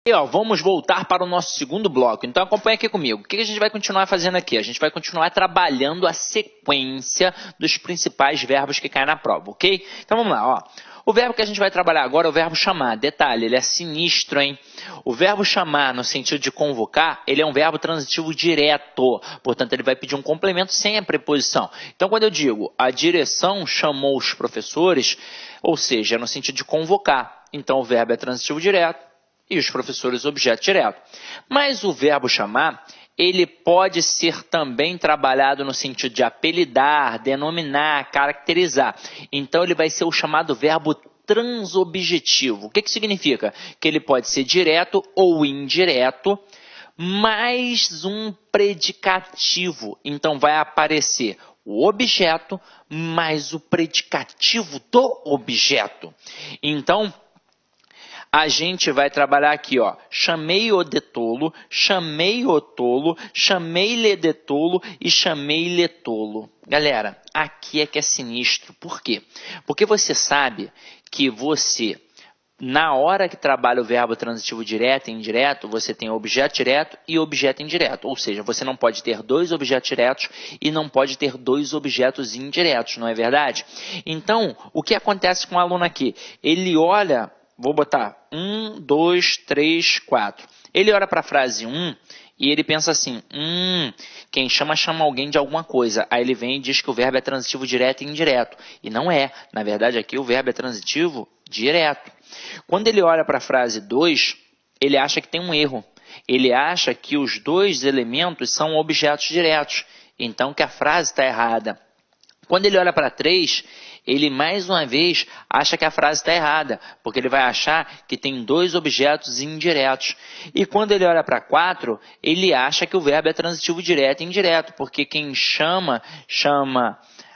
E, ó, vamos voltar para o nosso segundo bloco. Então acompanha aqui comigo. O que a gente vai continuar fazendo aqui? A gente vai continuar trabalhando a sequência dos principais verbos que caem na prova, ok? Então vamos lá, ó. O verbo que a gente vai trabalhar agora é o verbo chamar. Detalhe, ele é sinistro, hein? O verbo chamar, no sentido de convocar, ele é um verbo transitivo direto. Portanto, ele vai pedir um complemento sem a preposição. Então, quando eu digo a direção chamou os professores, ou seja, é no sentido de convocar. Então, o verbo é transitivo direto e os professores objeto direto. Mas o verbo chamar, ele pode ser também trabalhado no sentido de apelidar, denominar, caracterizar. Então, ele vai ser o chamado verbo transobjetivo. O que significa? Que ele pode ser direto ou indireto, mais um predicativo. Então, vai aparecer o objeto mais o predicativo do objeto. Então, a gente vai trabalhar aqui, ó, chamei-o de tolo, chamei-o tolo, chamei-lhe de tolo e chamei-lhe tolo. Galera, aqui é que é sinistro. Por quê? Porque você sabe que você, na hora que trabalha o verbo transitivo direto e indireto, você tem objeto direto e objeto indireto. Ou seja, você não pode ter dois objetos diretos e não pode ter dois objetos indiretos, não é verdade? Então, o que acontece com o aluno aqui? Ele olha... Vou botar 1, 2, 3, 4. Ele olha para a frase 1 e ele pensa assim, quem chama alguém de alguma coisa. Aí ele vem e diz que o verbo é transitivo direto e indireto. E não é. Na verdade, aqui o verbo é transitivo direto. Quando ele olha para a frase 2, ele acha que tem um erro. Ele acha que os dois elementos são objetos diretos. Então, que a frase está errada. Quando ele olha para 3, ele mais uma vez acha que a frase está errada, porque ele vai achar que tem dois objetos indiretos. E quando ele olha para 4, ele acha que o verbo é transitivo direto e indireto, porque quem chama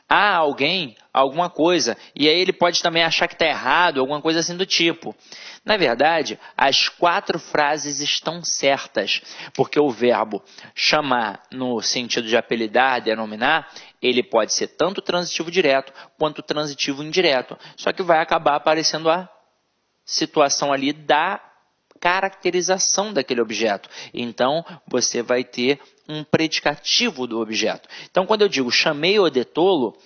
a alguém alguma coisa. E aí ele pode também achar que está errado, alguma coisa assim do tipo. Na verdade, as 4 frases estão certas, porque o verbo chamar, no sentido de apelidar, denominar, ele pode ser tanto transitivo direto quanto transitivo indireto. Só que vai acabar aparecendo a situação ali da caracterização daquele objeto. Então, você vai ter um predicativo do objeto. Então, quando eu digo chamei-o de tolo,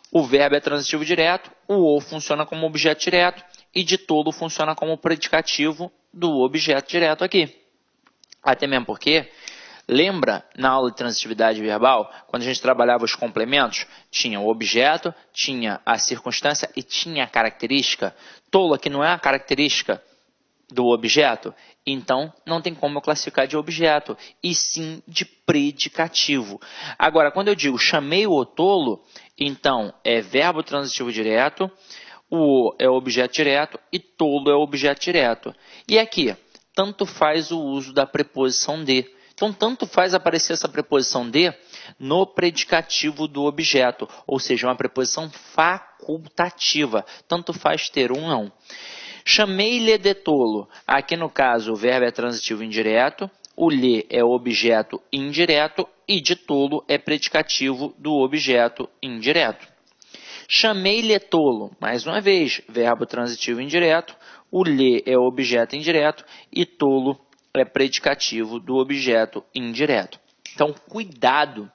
o verbo é transitivo direto, o "o" funciona como objeto direto e de tolo funciona como predicativo do objeto direto aqui. Até mesmo porque, lembra na aula de transitividade verbal, quando a gente trabalhava os complementos, tinha o objeto, tinha a circunstância e tinha a característica. Tolo aqui não é a característica do objeto, então não tem como eu classificar de objeto, e sim de predicativo. Agora, quando eu digo chamei o tolo, então é verbo transitivo direto, o é objeto direto e tolo é objeto direto. E aqui, tanto faz o uso da preposição de. Então, tanto faz aparecer essa preposição de no predicativo do objeto, ou seja, uma preposição facultativa. Tanto faz ter um não. Chamei-lhe de tolo. Aqui, no caso, o verbo é transitivo indireto, o lhe é objeto indireto e de tolo é predicativo do objeto indireto. Chamei-lhe tolo. Mais uma vez, verbo transitivo indireto, o lhe é objeto indireto e tolo é predicativo do objeto indireto. Então, cuidado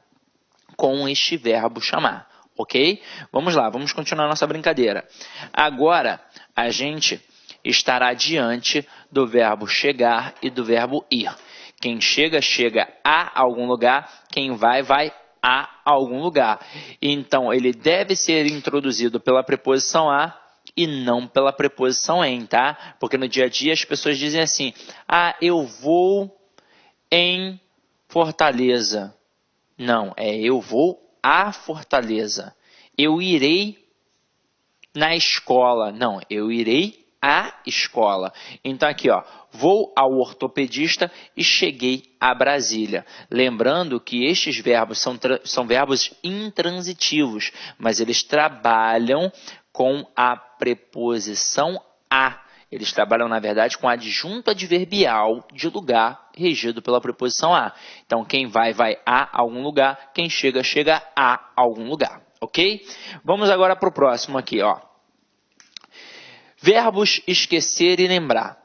com este verbo chamar, ok? Vamos lá, vamos continuar nossa brincadeira. Agora, a gente estará diante do verbo chegar e do verbo ir. Quem chega, chega a algum lugar. Quem vai, vai a algum lugar. Então, ele deve ser introduzido pela preposição a e não pela preposição em, tá? Porque no dia a dia as pessoas dizem assim, eu vou em Fortaleza. Não, eu vou a Fortaleza. Eu irei na escola. Não, eu irei à escola. Então aqui, ó, vou ao ortopedista e cheguei a Brasília. Lembrando que estes verbos são verbos intransitivos, mas eles trabalham com a preposição a. Eles trabalham, na verdade, com adjunto adverbial de lugar regido pela preposição a. Então, quem vai, vai a algum lugar. Quem chega, chega a algum lugar. Ok? Vamos agora para o próximo aqui, ó. Verbos esquecer e lembrar.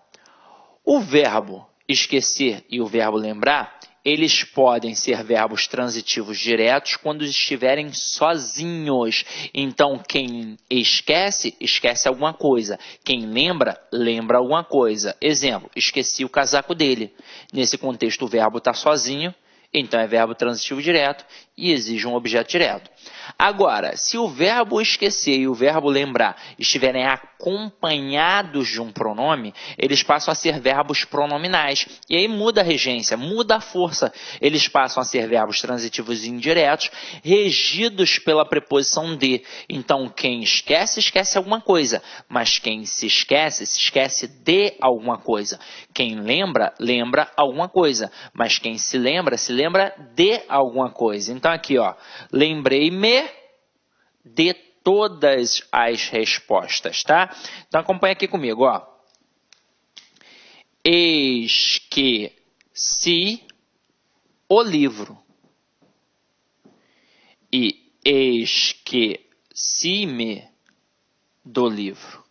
O verbo esquecer e o verbo lembrar, eles podem ser verbos transitivos diretos quando estiverem sozinhos. Então, quem esquece, esquece alguma coisa. Quem lembra, lembra alguma coisa. Exemplo, esqueci o casaco dele. Nesse contexto, o verbo está sozinho, então é verbo transitivo direto e exige um objeto direto. Agora, se o verbo esquecer e o verbo lembrar estiverem acompanhados de um pronome, eles passam a ser verbos pronominais. E aí muda a regência, muda a força. Eles passam a ser verbos transitivos indiretos, regidos pela preposição de. Então, quem esquece, esquece alguma coisa. Mas quem se esquece de alguma coisa. Quem lembra, lembra alguma coisa. Mas quem se lembra de alguma coisa. Então, aqui, ó, lembrei-me de todas as respostas, tá? Então, acompanha aqui comigo, ó. Esqueci o livro. E esqueci-me do livro.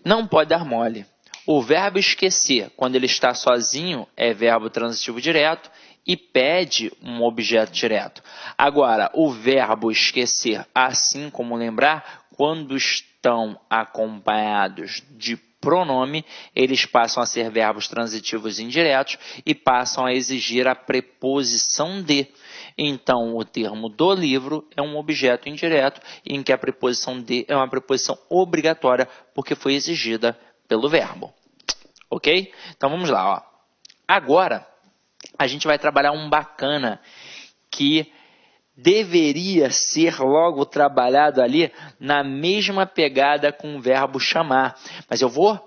Não pode dar mole. O verbo esquecer, quando ele está sozinho, é verbo transitivo direto e pede um objeto direto. Agora, o verbo esquecer, assim como lembrar, quando estão acompanhados de pronome, eles passam a ser verbos transitivos indiretos e passam a exigir a preposição de. Então, o termo do livro é um objeto indireto em que a preposição de é uma preposição obrigatória porque foi exigida pelo verbo. Ok? Então, vamos lá. Ó. Agora, a gente vai trabalhar um bacana que deveria ser logo trabalhado ali na mesma pegada com o verbo chamar. Mas eu vou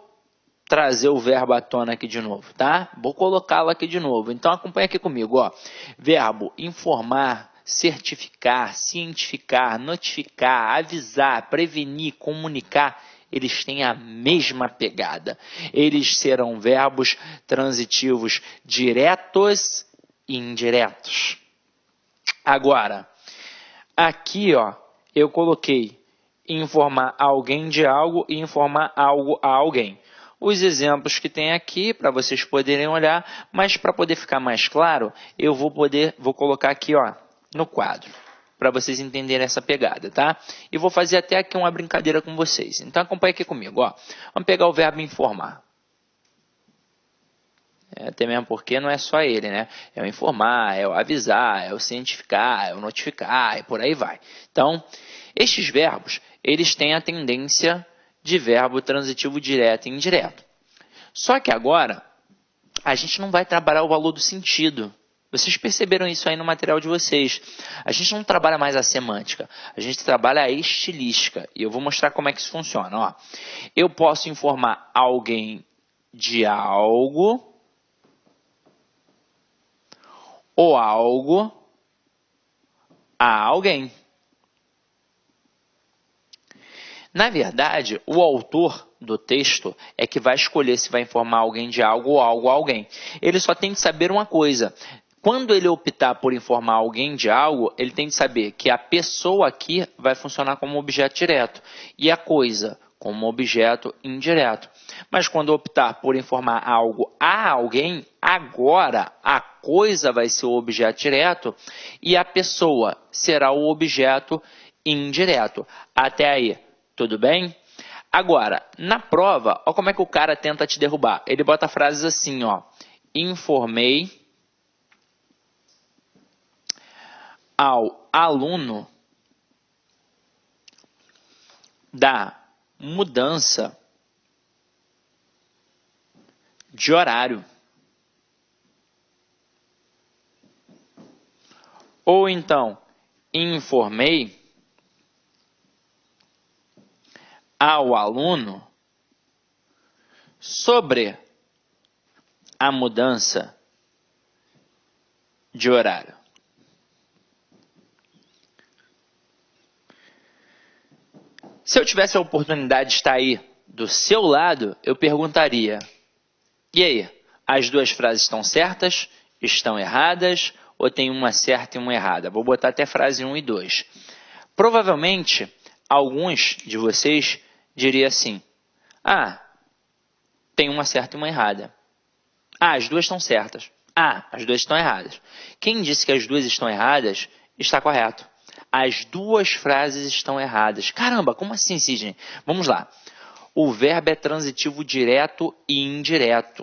trazer o verbo à tona aqui de novo, tá? Vou colocá-lo aqui de novo. Então, acompanha aqui comigo. Ó. Verbo informar, certificar, cientificar, notificar, avisar, prevenir, comunicar. Eles têm a mesma pegada. Eles serão verbos transitivos diretos e indiretos. Agora, aqui, ó, eu coloquei informar alguém de algo e informar algo a alguém. Os exemplos que tem aqui, para vocês poderem olhar, mas para poder ficar mais claro, eu vou colocar aqui, ó, no quadro, para vocês entenderem essa pegada, tá? E vou fazer até aqui uma brincadeira com vocês. Então, acompanha aqui comigo, ó. Vamos pegar o verbo informar. Até mesmo porque não é só ele, né? É o informar, é o avisar, é o cientificar, é o notificar e por aí vai. Então, estes verbos, eles têm a tendência de verbo transitivo direto e indireto. Só que agora, a gente não vai trabalhar o valor do sentido. Vocês perceberam isso aí no material de vocês. A gente não trabalha mais a semântica, a gente trabalha a estilística. E eu vou mostrar como é que isso funciona. Ó. Eu posso informar alguém de algo ou algo a alguém. Na verdade, o autor do texto é que vai escolher se vai informar alguém de algo ou algo a alguém. Ele só tem que saber uma coisa. Quando ele optar por informar alguém de algo, ele tem que saber que a pessoa aqui vai funcionar como objeto direto e a coisa como objeto indireto. Mas quando optar por informar algo a alguém, agora a coisa vai ser o objeto direto e a pessoa será o objeto indireto. Até aí, tudo bem? Agora, na prova, olha como é que o cara tenta te derrubar. Ele bota frases assim, ó. Informei ao aluno da mudança de horário. Ou então, informei ao aluno sobre a mudança de horário. Se eu tivesse a oportunidade de estar aí do seu lado, eu perguntaria: e aí, as duas frases estão certas? Estão erradas? Ou tem uma certa e uma errada? Vou botar até frase 1 e 2. Provavelmente, alguns de vocês diriam assim: ah, tem uma certa e uma errada. Ah, as duas estão certas. Ah, as duas estão erradas. Quem disse que as duas estão erradas, está correto. As duas frases estão erradas. Caramba, como assim, Sidney? Vamos lá. O verbo é transitivo direto e indireto.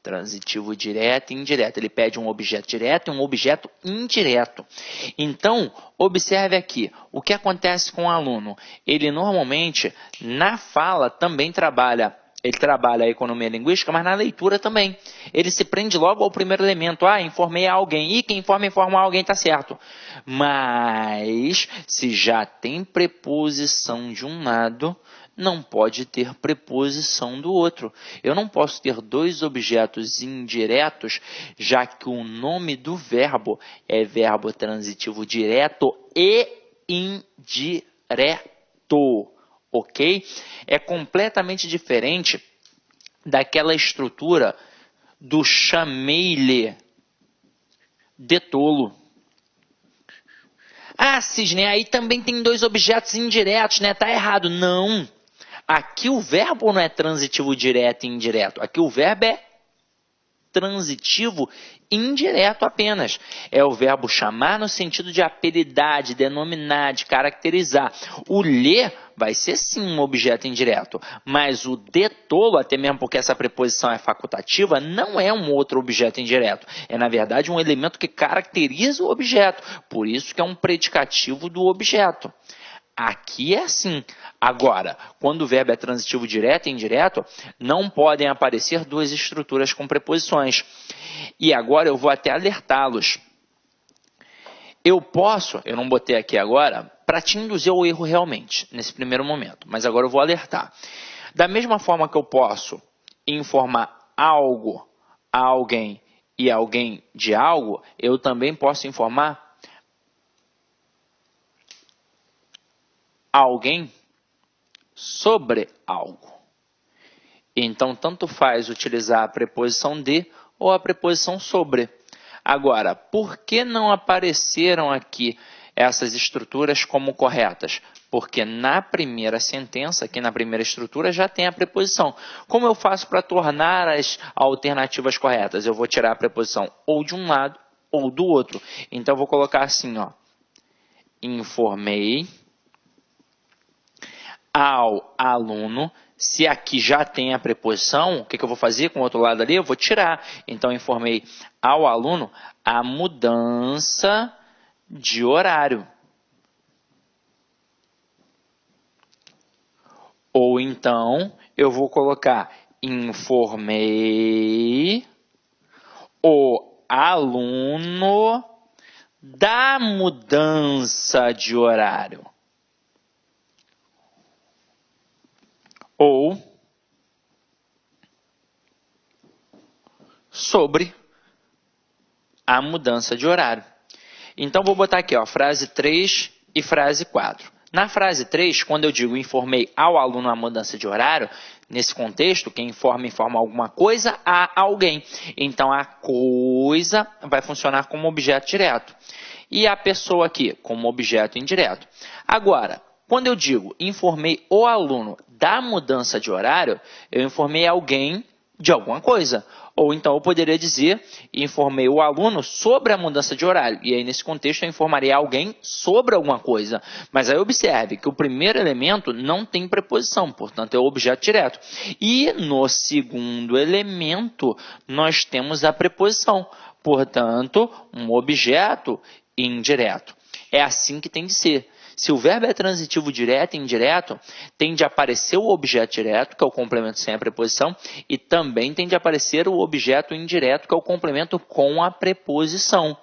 Transitivo direto e indireto. Ele pede um objeto direto e um objeto indireto. Então, observe aqui. O que acontece com o aluno? Ele normalmente, na fala, também trabalha. Ele trabalha a economia linguística, mas na leitura também. Ele se prende logo ao primeiro elemento. Ah, informei a alguém. E quem informa alguém está certo. Mas, se já tem preposição de um lado, não pode ter preposição do outro. Eu não posso ter dois objetos indiretos, já que o nome do verbo é verbo transitivo direto e indireto. Ok? É completamente diferente daquela estrutura do chamei-lhe de tolo. Ah, Sidney, aí também tem dois objetos indiretos, né? Tá errado. Não. Aqui o verbo não é transitivo direto e indireto. Aqui o verbo é transitivo indireto apenas. É o verbo chamar no sentido de apelidar, de denominar, de caracterizar. O ler vai ser sim um objeto indireto, mas o de tolo, até mesmo porque essa preposição é facultativa, não é um outro objeto indireto. É, na verdade, um elemento que caracteriza o objeto. Por isso que é um predicativo do objeto. Aqui é assim. Agora, quando o verbo é transitivo direto e indireto, não podem aparecer duas estruturas com preposições. E agora eu vou até alertá-los. Eu não botei aqui agora, para te induzir ao erro realmente, nesse primeiro momento. Mas agora eu vou alertar. Da mesma forma que eu posso informar algo a alguém e alguém de algo, eu também posso informar alguém sobre algo. Então, tanto faz utilizar a preposição de ou a preposição sobre. Agora, por que não apareceram aqui essas estruturas como corretas? Porque na primeira sentença, aqui na primeira estrutura, já tem a preposição. Como eu faço para tornar as alternativas corretas? Eu vou tirar a preposição ou de um lado ou do outro. Então, eu vou colocar assim, ó. Informei ao aluno. Se aqui já tem a preposição, o que eu vou fazer com o outro lado ali? Eu vou tirar. Então, informei ao aluno a mudança de horário. Ou então, eu vou colocar informei o aluno da mudança de horário. Ou sobre a mudança de horário. Então, vou botar aqui, ó, frase 3 e frase 4. Na frase 3, quando eu digo informei ao aluno a mudança de horário, nesse contexto, quem informa alguma coisa a alguém. Então, a coisa vai funcionar como objeto direto. E a pessoa aqui, como objeto indireto. Agora, quando eu digo informei o aluno da mudança de horário, eu informei alguém de alguma coisa. Ou então eu poderia dizer, informei o aluno sobre a mudança de horário. E aí, nesse contexto, eu informaria alguém sobre alguma coisa. Mas aí observe que o primeiro elemento não tem preposição, portanto é o objeto direto. E no segundo elemento, nós temos a preposição. Portanto, um objeto indireto. É assim que tem de ser. Se o verbo é transitivo direto e indireto, tem de aparecer o objeto direto, que é o complemento sem a preposição, e também tem de aparecer o objeto indireto, que é o complemento com a preposição.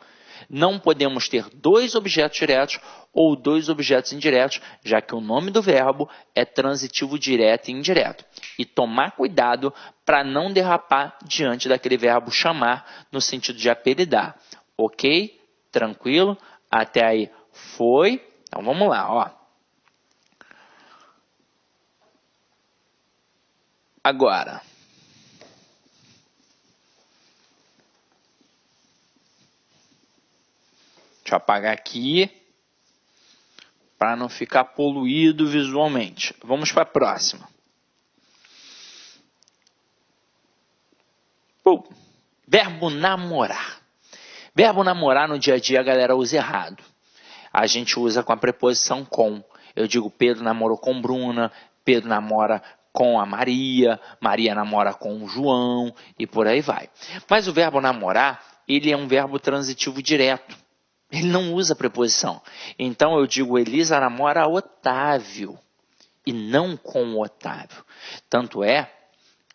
Não podemos ter dois objetos diretos ou dois objetos indiretos, já que o nome do verbo é transitivo direto e indireto. E tomar cuidado para não derrapar diante daquele verbo chamar, no sentido de apelidar. Ok? Tranquilo? Até aí foi? Então, vamos lá, ó. Agora, deixa eu apagar aqui para não ficar poluído visualmente. Vamos para a próxima. Show! Verbo namorar. Verbo namorar no dia a dia a galera usa errado. A gente usa com a preposição com. Eu digo Pedro namorou com Bruna, Pedro namora com a Maria, Maria namora com o João e por aí vai. Mas o verbo namorar, ele é um verbo transitivo direto. Ele não usa preposição. Então eu digo Elisa namora Otávio e não com o Otávio. Tanto é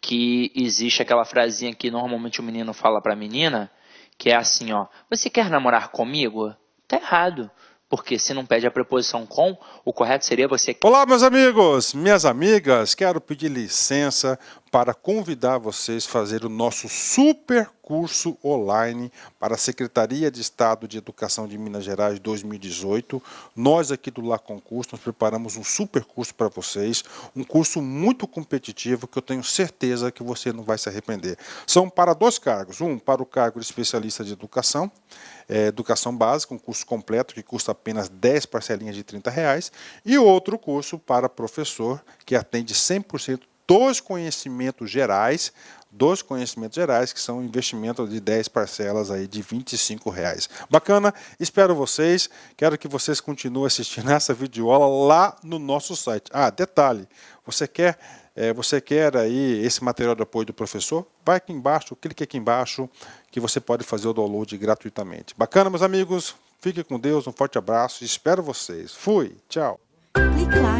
que existe aquela frasinha que normalmente o menino fala para a menina, que é assim, ó, você quer namorar comigo? Tá errado. Porque se não pede a preposição com, o correto seria você... Olá, meus amigos, minhas amigas, quero pedir licença para convidar vocês a fazer o nosso super curso online para a Secretaria de Estado de Educação de Minas Gerais 2018. Nós aqui do Lá Concurso, nós preparamos um super curso para vocês, um curso muito competitivo que eu tenho certeza que você não vai se arrepender. São para 2 cargos, um para o cargo de especialista de educação, educação básica, um curso completo que custa apenas 10 parcelinhas de R$30, e outro curso para professor que atende 100% dos conhecimentos gerais, que são um investimento de 10 parcelas aí de R$25. Bacana? Espero vocês, quero que vocês continuem assistindo essa videoaula lá no nosso site. Ah, detalhe, você quer aí esse material de apoio do professor? Vai aqui embaixo, clique aqui embaixo, que você pode fazer o download gratuitamente. Bacana, meus amigos? Fiquem com Deus, um forte abraço, espero vocês. Fui, tchau. Clique lá.